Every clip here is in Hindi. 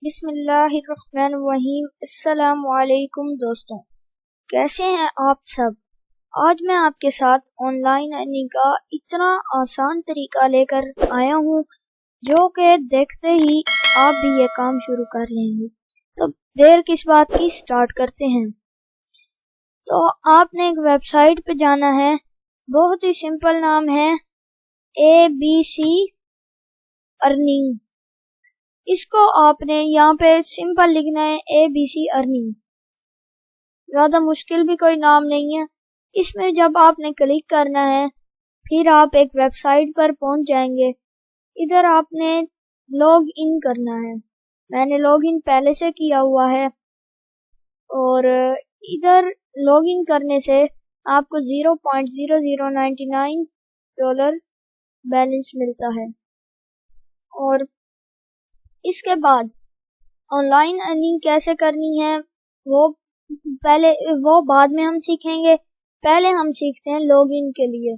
बिस्मिल्लाहिर्रहमानिर्रहीम। अस्सलामुअलैकुम दोस्तों, कैसे हैं आप सब। आज मैं आपके साथ ऑनलाइन अर्निंग का इतना आसान तरीका लेकर आया हूँ जो कि देखते ही आप भी ये काम शुरू कर लेंगे। तो देर किस बात की, स्टार्ट करते हैं। तो आपने एक वेबसाइट पे जाना है, बहुत ही सिंपल नाम है ABC अर्निंग। इसको आपने यहाँ पे सिंपल लिखना है ABC अर्निंग, ज्यादा मुश्किल भी कोई नाम नहीं है। इसमें जब आपने क्लिक करना है फिर आप एक वेबसाइट पर पहुंच जाएंगे। इधर आपने लॉग इन करना है, मैंने लॉग इन पहले से किया हुआ है और इधर लॉग इन करने से आपको $0.0099 बैलेंस मिलता है। और इसके बाद ऑनलाइन अर्निंग कैसे करनी है वो बाद में हम सीखेंगे। पहले हम सीखते हैं लॉगिन के लिए।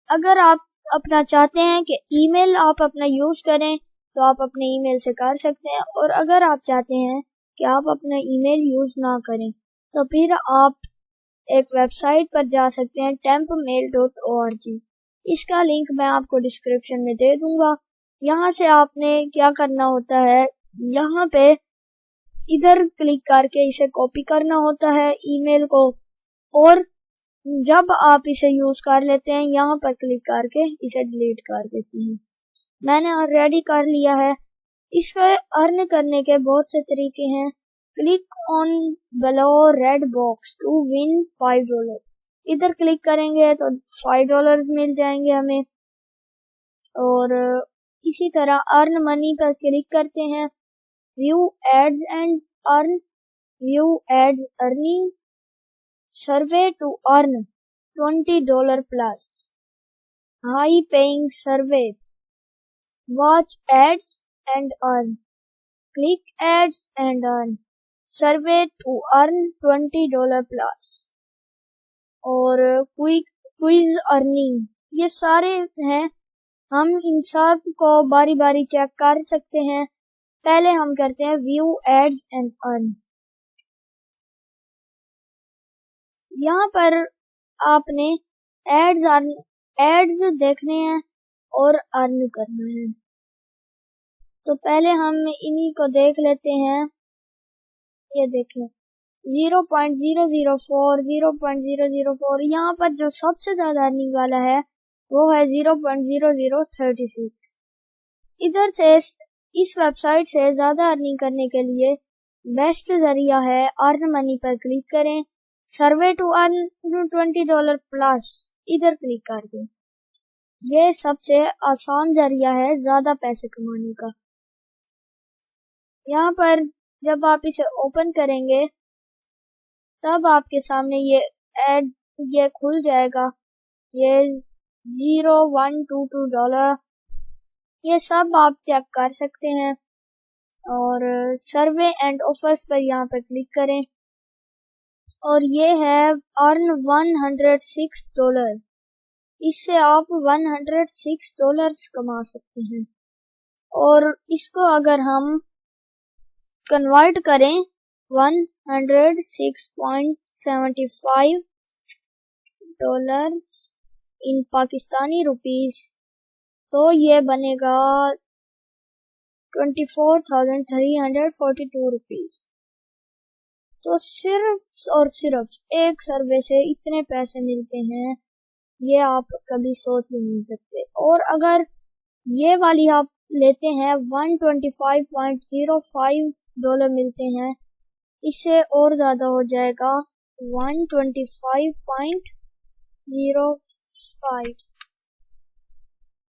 अगर आप अपना चाहते हैं कि ईमेल आप अपना यूज करें तो आप अपने ईमेल से कर सकते हैं, और अगर आप चाहते हैं कि आप अपना ईमेल यूज ना करें तो फिर आप एक वेबसाइट पर जा सकते हैं tempmail.org। इसका लिंक मैं आपको डिस्क्रिप्शन में दे दूंगा। यहाँ से आपने क्या करना होता है, यहाँ पे इधर क्लिक करके इसे कॉपी करना होता है ईमेल को, और जब आप इसे यूज कर लेते हैं यहाँ पर क्लिक करके इसे डिलीट कर देते हैं। मैंने ऑलरेडी कर लिया है। इसका अर्न करने के बहुत से तरीके हैं। Click on below red box to win $5। इधर क्लिक करेंगे तो $5 मिल जाएंगे हमें। और इसी तरह अर्न मनी पर क्लिक करते हैं, view ads and earn, view ads earning, survey to earn $20 plus, high paying survey, watch ads and earn, click ads and earn, survey to earn $20 plus, और क्विज अर्निंग। ये सारे हैं, हम इन सब को बारी बारी चेक कर सकते हैं। पहले हम करते हैं व्यू एड्स एंड अर्न। यहाँ पर आपने एड्स देखने हैं और अर्न करना है। तो पहले हम इन्हीं को देख लेते हैं। ये देखें 0.004 यहाँ पर जो सबसे ज्यादा अर्निंग वाला है वो है 0.0036। इधर से इस वेबसाइट से ज्यादा अर्निंग करने के लिए बेस्ट जरिया है अर्न मनी पर क्लिक करें, सर्वे टू अर्न $20 प्लस इधर क्लिक कर दें। ये सबसे आसान जरिया है ज्यादा पैसे कमाने का। यहाँ पर जब आप इसे ओपन करेंगे तब आपके सामने ये खुल जाएगा। ये $0122 ये सब आप चेक कर सकते हैं। और सर्वे एंड ऑफर्स पर यहाँ पर क्लिक करें और ये है अर्न $106। इससे आप $106 कमा सकते हैं। और इसको अगर हम कन्वर्ट करें 106.75 इन पाकिस्तानी रुपीस तो ये बनेगा 24,342 रुपीस। तो सिर्फ और सिर्फ एक सर्वे से इतने पैसे मिलते हैं, ये आप कभी सोच भी नहीं सकते। और अगर ये वाली आप लेते हैं $125.05 मिलते हैं, इससे और ज्यादा हो जाएगा 125.05।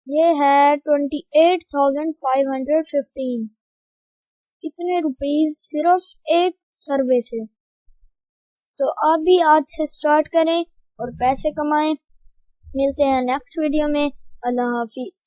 ये है 28,515 इतने रुपीस सिर्फ एक सर्वे से। तो आप भी आज से स्टार्ट करें और पैसे कमाएं। मिलते हैं नेक्स्ट वीडियो में। अल्लाह हाफिज।